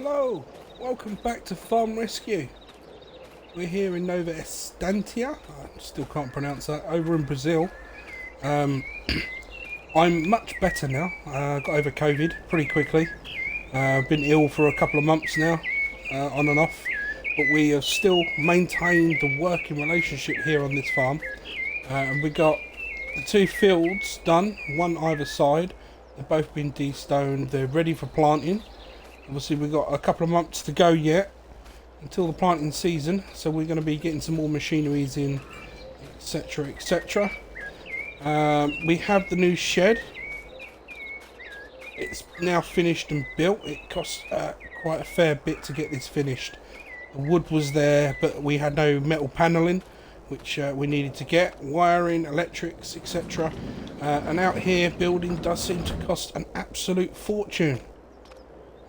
Hello, welcome back to Farm Rescue. We're here in Nova Estancia, I still can't pronounce that, over in Brazil. I'm much better now, got over COVID pretty quickly. I've been ill for a couple of months now, on and off, but we have still maintained the working relationship here on this farm. And we got the two fields done, one either side. They've both been de-stoned, they're ready for planting. Obviously we've got a couple of months to go yet until the planting season, so we're going to be getting some more machineries in, etc, etc. We have the new shed. It's now finished and built. It cost quite a fair bit to get this finished. The wood was there, but we had no metal panelling, which we needed to get, wiring, electrics, etc. And out here building does seem to cost an absolute fortune.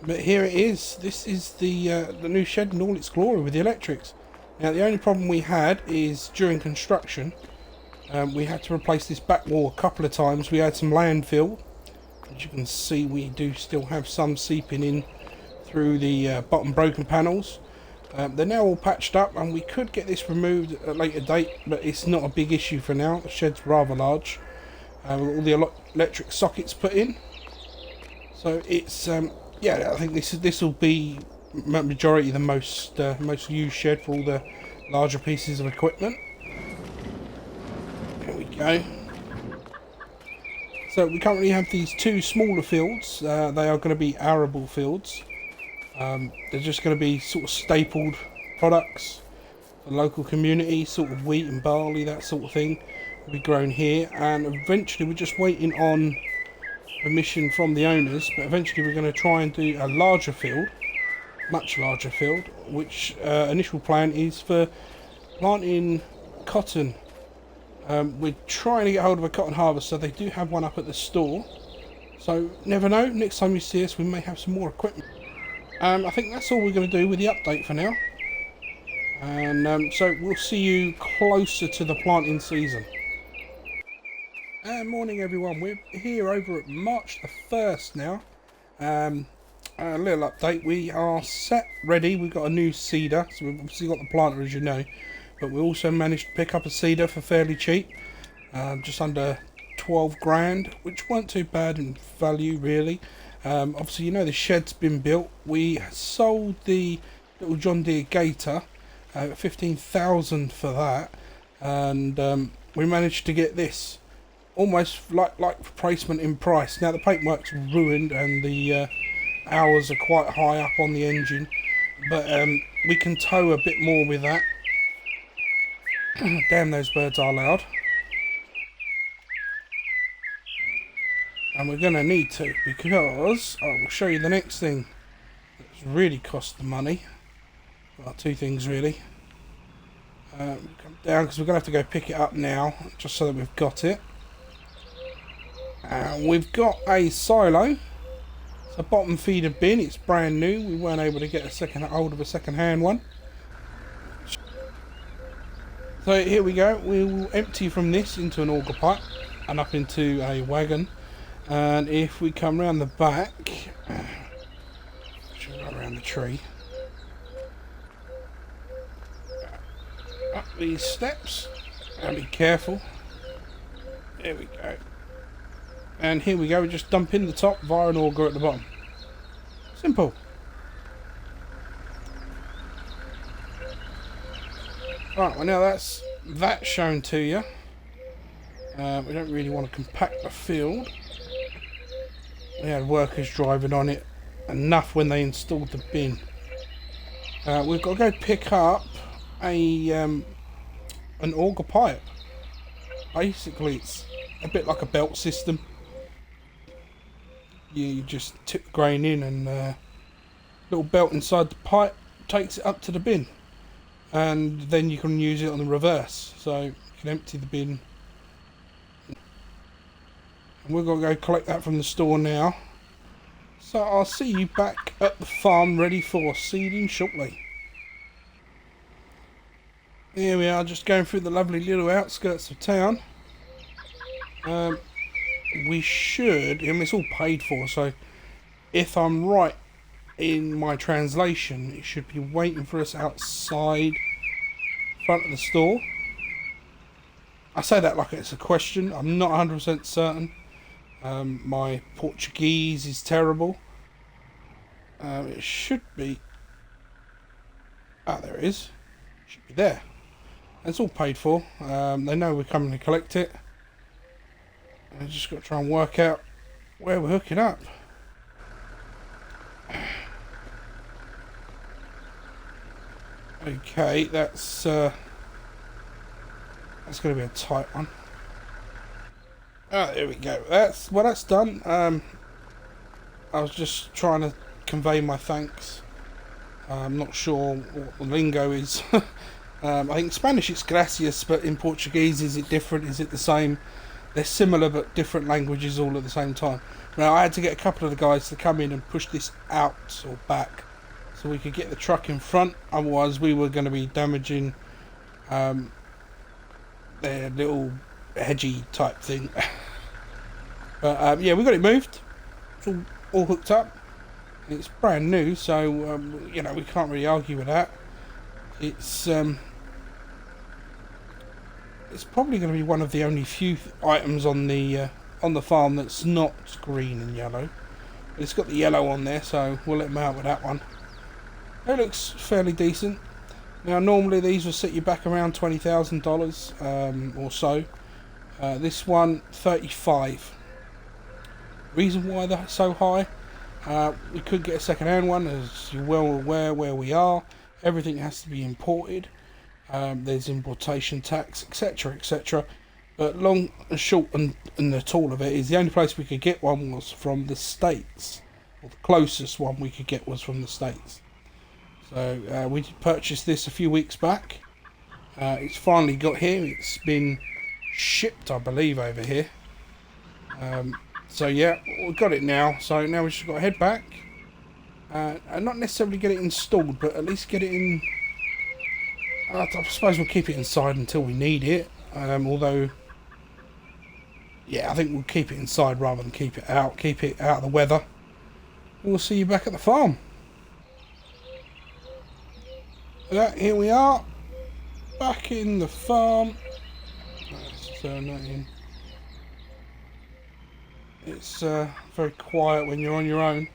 But here it is. This is the new shed in all its glory with the electrics. Now the only problem we had is during construction, we had to replace this back wall a couple of times. We had some landfill. As you can see, we do still have some seeping in through the bottom broken panels. They're now all patched up, and we could get this removed at a later date, but it's not a big issue for now. The shed's rather large, with all the electric sockets put in. So it's yeah, I think this will be majority the most used shed for all the larger pieces of equipment. There we go. So we currently have these two smaller fields. They are going to be arable fields. They're just going to be sort of stapled products for the local community, sort of wheat and barley, that sort of thing, will be grown here. And eventually we're just waiting on permission from the owners, but eventually we're going to try and do a larger field, much larger field, which initial plan is for planting cotton. We're trying to get hold of a cotton harvester. They do have one up at the store, so never know, next time you see us we may have some more equipment. I think that's all we're going to do with the update for now, and so we'll see you closer to the planting season. Morning everyone, we're here over at March the 1st now. A little update, we are set ready. We've got a new seeder, so we've obviously got the planter as you know, but we also managed to pick up a seeder for fairly cheap, just under 12 grand, which weren't too bad in value really. Obviously you know the shed's been built. We sold the little John Deere Gator, 15,000 for that, and we managed to get this almost like replacement in price. Now the paintwork's ruined and the hours are quite high up on the engine, but we can tow a bit more with that. Damn, those birds are loud. And we're going to need to, because I will show you the next thing that's really cost the money. Well, two things really. Come down, because we're going to have to go pick it up now, just so that we've got it. We've got a silo. It's a bottom feeder bin. It's brand new. We weren't able to get hold of a second-hand one. So here we go. We will empty from this into an auger pipe and up into a wagon. And if we come round the back, should go around the tree, up these steps, and be careful. There we go. And here we go, we just dump in the top via an auger at the bottom. Simple. Right, well now that's that shown to you. We don't really want to compact the field. We had workers driving on it enough when they installed the bin. We've got to go pick up an auger pipe. Basically it's a bit like a belt system. You just tip the grain in, and little belt inside the pipe takes it up to the bin, and then you can use it on the reverse, so you can empty the bin. And we're going to go collect that from the store now, so I'll see you back at the farm ready for seeding shortly. Here we are, just going through the lovely little outskirts of town. We should, and it's all paid for, so if I'm right in my translation, it should be waiting for us outside front of the store. I say that like it's a question. I'm not 100% certain. My Portuguese is terrible. It should be. Ah, there it is. It should be there. It's all paid for. They know we're coming to collect it. I just got to try and work out where we're hooking up. Okay, that's going to be a tight one. Ah, there we go. That's done. I was just trying to convey my thanks. I'm not sure what the lingo is. I think in Spanish it's gracias, but in Portuguese is it different? Is it the same? They're similar but different languages all at the same time. Now I had to get a couple of the guys to come in and push this out or back so we could get the truck in front. Otherwise we were going to be damaging their little hedgy type thing. But yeah, we got it moved. It's all hooked up. It's brand new, so you know, we can't really argue with that. It's probably going to be one of the only few items on the farm that's not green and yellow. But it's got the yellow on there, so we'll let them out with that one. It looks fairly decent. Now, normally these will set you back around $20,000 or so. This one, 35. Reason why they're so high? We could get a second-hand one, as you're well aware where we are. Everything has to be imported. There's importation tax, etc., etc. But long and short and the tall of it is the only place we could get one was from the States. Or the closest one we could get was from the States. So we did purchase this a few weeks back. It's finally got here. It's been shipped, I believe, over here. So yeah, we've got it now. So now we've just got to head back. And not necessarily get it installed, but at least get it in. I suppose we'll keep it inside until we need it. Although, yeah, I think we'll keep it inside rather than keep it out. Keep it out of the weather. We'll see you back at the farm. Yeah, here we are. Back in the farm. Let's turn that in. It's very quiet when you're on your own.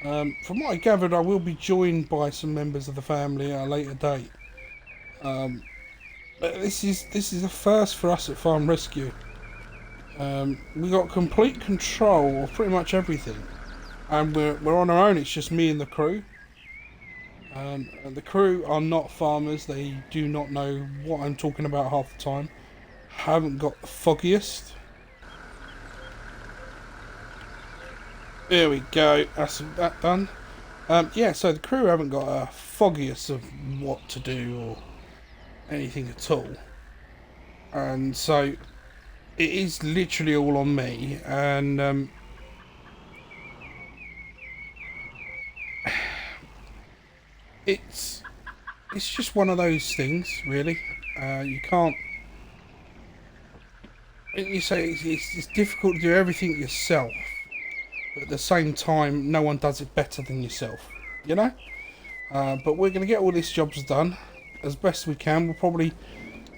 From what I gathered, I will be joined by some members of the family at a later date. But this is a first for us at Farm Rescue. We got complete control of pretty much everything, and we're on our own. It's just me and the crew. And the crew are not farmers. They do not know what I'm talking about half the time. Haven't got the foggiest. There we go. That's that done. Yeah, so the crew haven't got a foggiest of what to do or anything at all. And so it is literally all on me. And it's just one of those things, really. You can't. You say it's difficult to do everything yourself. But at the same time, no one does it better than yourself, you know? But we're going to get all these jobs done as best we can. We'll probably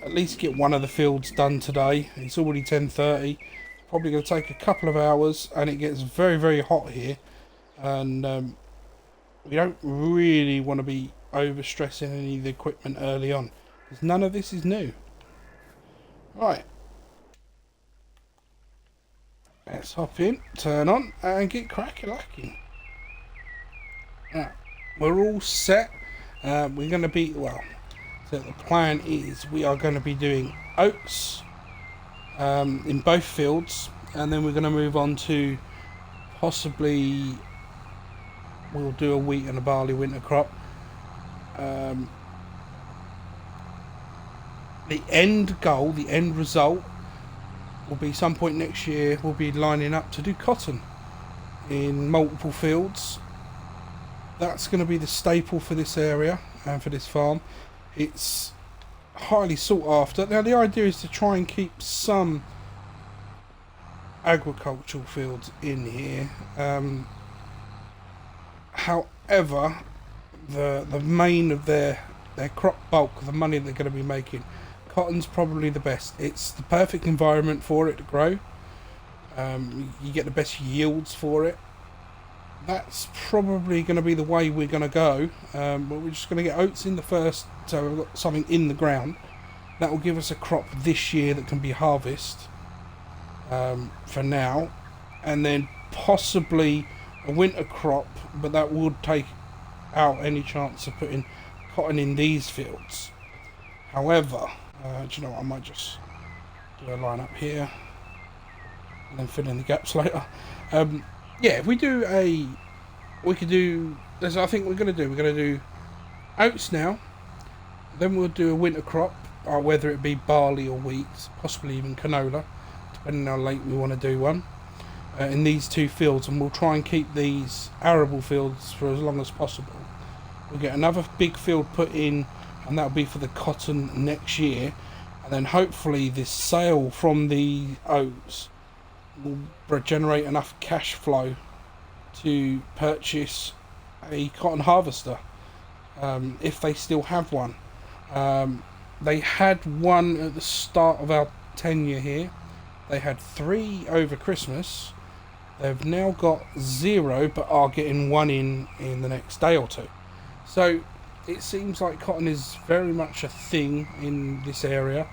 at least get one of the fields done today. It's already 10:30. Probably going to take a couple of hours, and it gets very, very hot here. And we don't really want to be overstressing any of the equipment early on, because none of this is new. Right. Let's hop in, turn on, and get crack-a-lacking. Now, we're all set. We're going to be, well, so the plan is we are going to be doing oats in both fields, and then we're going to move on to possibly, we'll do a wheat and a barley winter crop. The end goal, the end result, will be some point next year. We'll be lining up to do cotton in multiple fields. That's going to be the staple for this area and for this farm. It's highly sought after. Now the idea is to try and keep some agricultural fields in here. However, the main of their crop bulk, the money they're going to be making, cotton's probably the best. It's the perfect environment for it to grow. You get the best yields for it. That's probably going to be the way we're going to go. But we're just going to get oats in the first, so we've got something in the ground. That will give us a crop this year that can be harvested for now, and then possibly a winter crop, but that would take out any chance of putting cotton in these fields. However, do you know what, I might just do a line up here and then fill in the gaps later. Yeah, if we do we could do, as I think we're going to do oats now, then we'll do a winter crop, or whether it be barley or wheat, possibly even canola, depending on how late we want to do one, in these two fields, and we'll try and keep these arable fields for as long as possible. We'll get another big field put in, and that'll be for the cotton next year, and then hopefully this sale from the oats will generate enough cash flow to purchase a cotton harvester, if they still have one. They had one at the start of our tenure here. They had 3 over Christmas. They've now got 0, but are getting one in the next day or two. So it seems like cotton is very much a thing in this area,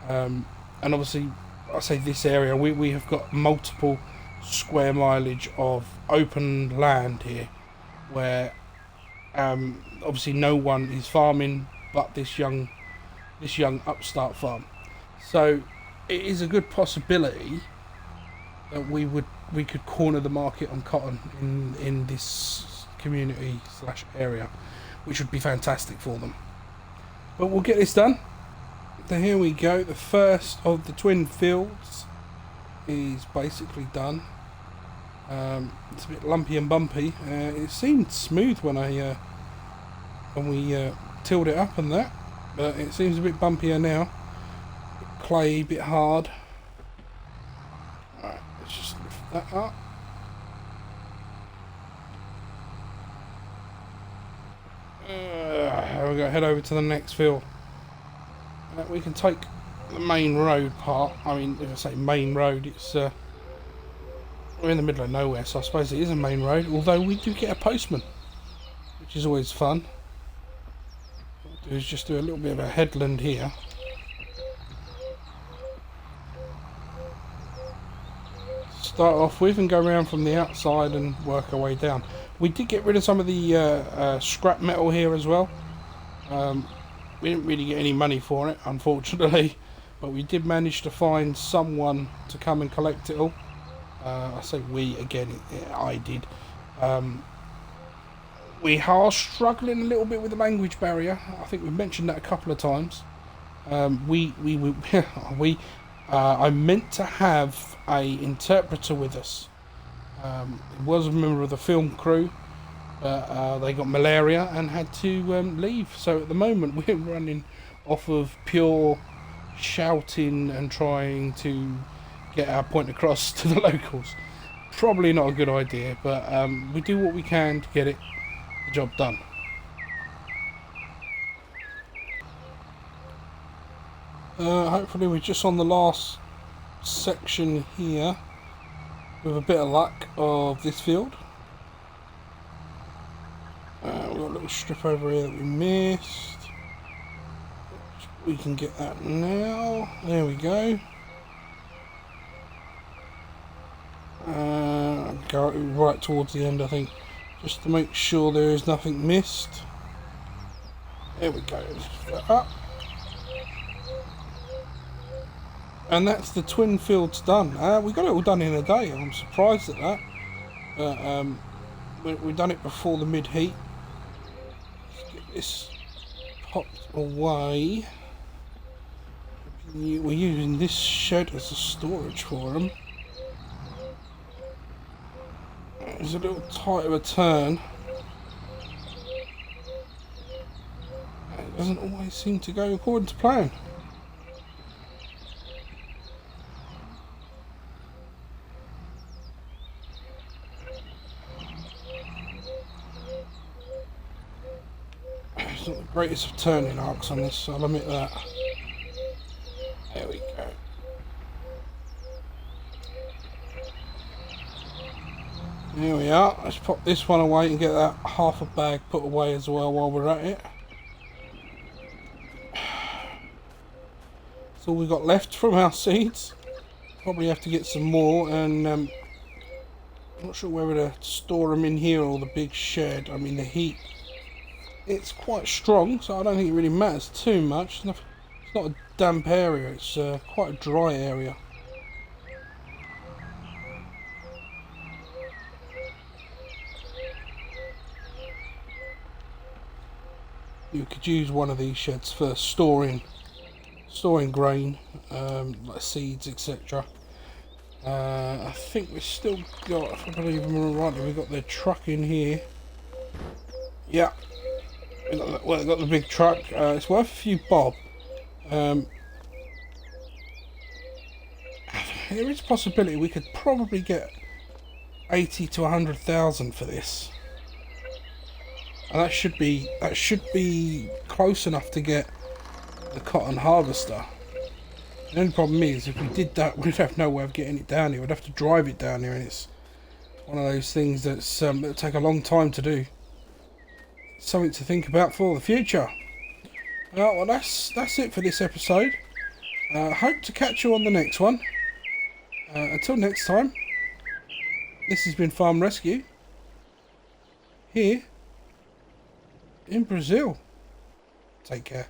and obviously I say this area, we have got multiple square mileage of open land here, where obviously no one is farming but this young upstart farm. So it is a good possibility that we could corner the market on cotton in this community / area, which would be fantastic for them. But we'll get this done. So here we go, the first of the twin fields is basically done. It's a bit lumpy and bumpy. It seemed smooth when we tilled it up and that, but it seems a bit bumpier now. A bit clayey, a bit hard. Alright, let's just lift that up. We're going to head over to the next field. We can take the main road part. I mean, if I say main road, it's we're in the middle of nowhere, so I suppose it is a main road, although we do get a postman, which is always fun. What we'll do is just do a little bit of a headland here. Start off with and go around from the outside and work our way down. We did get rid of some of the scrap metal here as well. We didn't really get any money for it, unfortunately, but we did manage to find someone to come and collect it all. I say we again, I did. We are struggling a little bit with the language barrier. I think we've mentioned that a couple of times. I meant to have a interpreter with us. He was a member of the film crew, but they got malaria and had to leave. So at the moment we're running off of pure shouting and trying to get our point across to the locals. Probably not a good idea, but we do what we can to get the job done. Hopefully we're just on the last section here, with a bit of luck, of this field. We've got a little strip over here that we missed. We can get that now. There we go. Go right towards the end, I think, just to make sure there is nothing missed. There we go. Up. And that's the twin fields done. We got it all done in a day. I'm surprised at that. But we've done it before the mid-heat. Let's get this popped away. We're using this shed as a storage for them. It's a little tight of a turn. It doesn't always seem to go according to plan. Wasn't the greatest of turning arcs on this, I'll admit that. There we go. Here we are. Let's pop this one away and get that half a bag put away as well while we're at it. That's all we've got left from our seeds. Probably have to get some more, and I'm not sure whether to store them in here or the big shed. I mean, the heat, it's quite strong, so I don't think it really matters too much. It's not a damp area, it's quite a dry area. You could use one of these sheds for storing grain, like seeds, etc. I think we've still got, if I believe I'm right, we've got the truck in here. Yeah, we've got the big truck. It's worth a few bob. There is a possibility we could probably get 80 to 100,000 for this. And that should be close enough to get the cotton harvester. The only problem is, if we did that, we'd have no way of getting it down here. We'd have to drive it down here, and it's one of those things that's that'll take a long time to do. Something to think about for the future. Well, that's it for this episode. Hope to catch you on the next one. Until next time, this has been Farm Rescue here in Brazil. Take care.